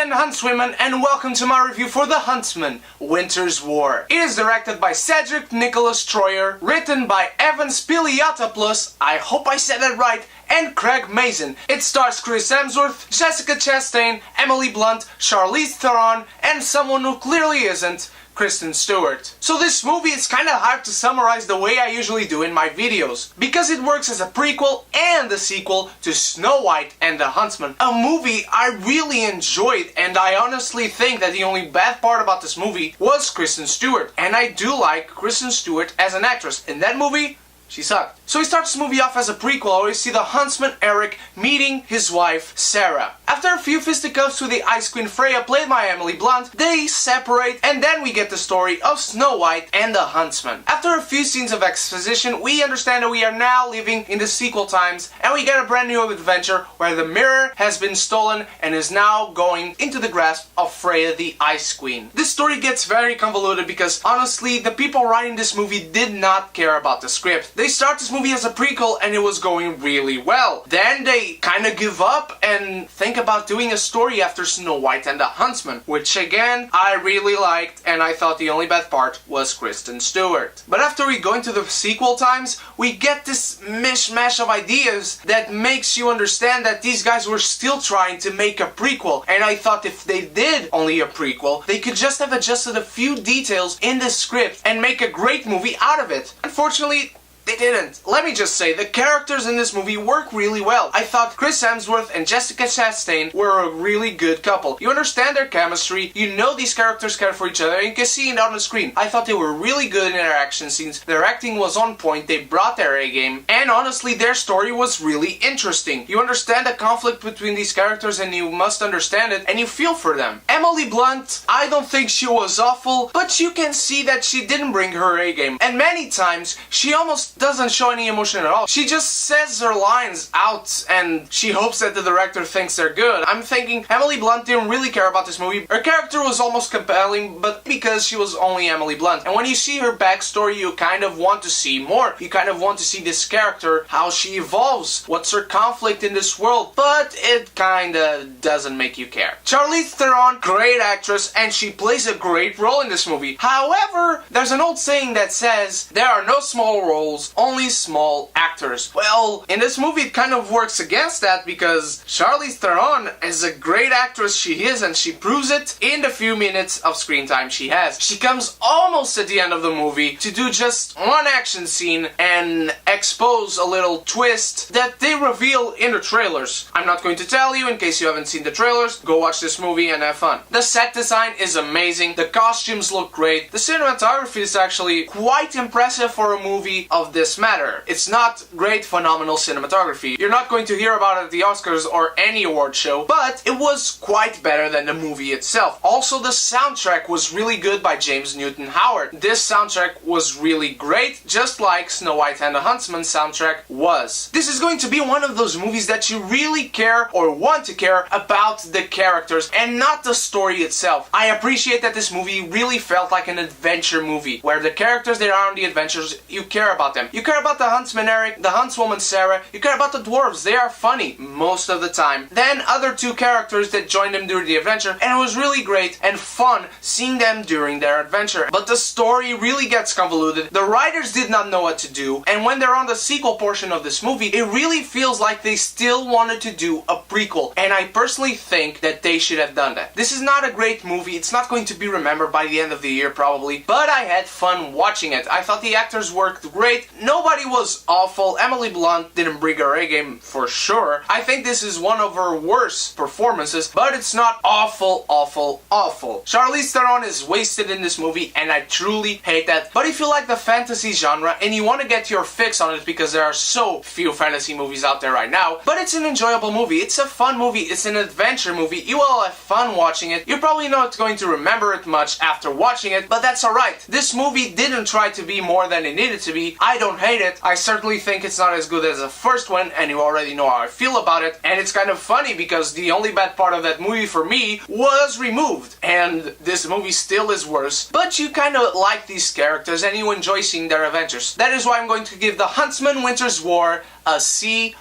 and Huntswomen, and welcome to my review for The Huntsman, Winter's War. It is directed by Cedric Nicholas Troyer, written by Evan Spiliotopoulos, I hope I said that right, and Craig Mazin. It stars Chris Hemsworth, Jessica Chastain, Emily Blunt, Charlize Theron, and someone who clearly isn't, Kristen Stewart. So this movie is kinda hard to summarize the way I usually do in my videos, because it works as a prequel and a sequel to Snow White and the Huntsman, a movie I really enjoyed, and I honestly think that the only bad part about this movie was Kristen Stewart, and I do like Kristen Stewart as an actress. In that movie, she sucked. So we start this movie off as a prequel where we see the huntsman Eric meeting his wife Sarah. After a few fisticuffs with the Ice Queen Freya, played by Emily Blunt, they separate, and then we get the story of Snow White and the Huntsman. After a few scenes of exposition, we understand that we are now living in the sequel times, and we get a brand new adventure where the mirror has been stolen and is now going into the grasp of Freya the Ice Queen. This story gets very convoluted because honestly, the people writing this movie did not care about the script. They start this movie as a prequel and it was going really well. Then they kind of give up and think about doing a story after Snow White and the Huntsman, which again, I really liked, and I thought the only bad part was Kristen Stewart. But after we go into the sequel times, we get this mishmash of ideas that makes you understand that these guys were still trying to make a prequel, and I thought if they did only a prequel, they could just have adjusted a few details in the script and make a great movie out of it. Unfortunately, they didn't. Let me just say, the characters in this movie work really well. I thought Chris Hemsworth and Jessica Chastain were a really good couple. You understand their chemistry, you know these characters care for each other, and you can see it on the screen. I thought they were really good in their action scenes, their acting was on point, they brought their A-game, and honestly their story was really interesting. You understand the conflict between these characters and you must understand it, and you feel for them. Emily Blunt, I don't think she was awful, but you can see that she didn't bring her A-game, and many times she almost doesn't show any emotion at all. She just says her lines out and she hopes that the director thinks they're good. I'm thinking Emily Blunt didn't really care about this movie. Her character was almost compelling, but because she was only Emily Blunt. And when you see her backstory, you kind of want to see more. You kind of want to see this character, how she evolves, what's her conflict in this world, but it kinda doesn't make you care. Charlize Theron, great actress, and she plays a great role in this movie. However, there's an old saying that says, there are no small roles, only small actors. Well, in this movie it kind of works against that because Charlize Theron is a great actress, she is, and she proves it in the few minutes of screen time she has. She comes almost at the end of the movie to do just one action scene and expose a little twist that they reveal in the trailers. I'm not going to tell you in case you haven't seen the trailers, go watch this movie and have fun. The set design is amazing, the costumes look great, the cinematography is actually quite impressive for a movie of this matter. It's not great, phenomenal cinematography. You're not going to hear about it at the Oscars or any award show, but it was quite better than the movie itself. Also, the soundtrack was really good by James Newton Howard. This soundtrack was really great, just like Snow White and the Huntsman soundtrack was. This is going to be one of those movies that you really care or want to care about the characters and not the story itself. I appreciate that this movie really felt like an adventure movie, where the characters that are on the adventures, you care about them. You care about the huntsman Eric, the huntswoman Sarah, you care about the dwarves, they are funny most of the time. Then other two characters that join them during the adventure, and it was really great and fun seeing them during their adventure. But the story really gets convoluted, the writers did not know what to do, and when they're on the sequel portion of this movie, it really feels like they still wanted to do a prequel, and I personally think that they should have done that. This is not a great movie, it's not going to be remembered by the end of the year probably, but I had fun watching it. I thought the actors worked great, nobody was awful. Emily Blunt didn't bring her A-game for sure. I think this is one of her worst performances, but it's not awful, awful, awful. Charlize Theron is wasted in this movie, and I truly hate that. But if you like the fantasy genre, and you want to get your fix on it because there are so few fantasy movies out there right now, but it's an enjoyable movie, it's a fun movie, it's an adventure movie, you will have fun watching it. You're probably not going to remember it much after watching it, but that's alright. This movie didn't try to be more than it needed to be. I don't hate it. I certainly think it's not as good as the first one, and you already know how I feel about it. And it's kind of funny because the only bad part of that movie for me was removed, and this movie still is worse. But you kind of like these characters and you enjoy seeing their adventures. That is why I'm going to give The Huntsman Winter's War a C+.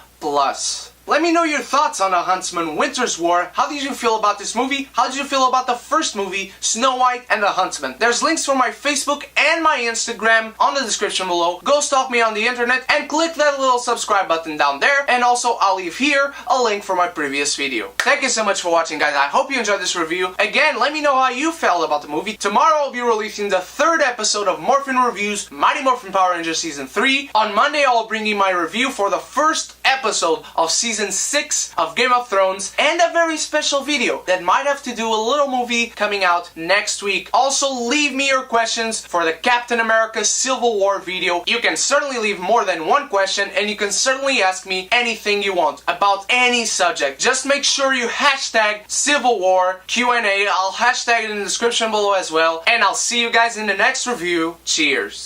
Let me know your thoughts on The Huntsman Winter's War. How did you feel about this movie? How did you feel about the first movie, Snow White and the Huntsman? There's links for my Facebook and my Instagram on the description below. Go stalk me on the internet and click that little subscribe button down there. And also, I'll leave here a link for my previous video. Thank you so much for watching, guys. I hope you enjoyed this review. Again, let me know how you felt about the movie. Tomorrow I'll be releasing the third episode of Morphin Reviews Mighty Morphin Power Rangers Season 3. On Monday I'll bring you my review for the first episode of Season 6 of Game of Thrones, and a very special video that might have to do a little movie coming out next week. Also, leave me your questions for the Captain America Civil War video. You can certainly leave more than one question, and you can certainly ask me anything you want about any subject. Just make sure you hashtag Civil War Q&A. I'll hashtag it in the description below as well, and I'll see you guys in the next review. Cheers.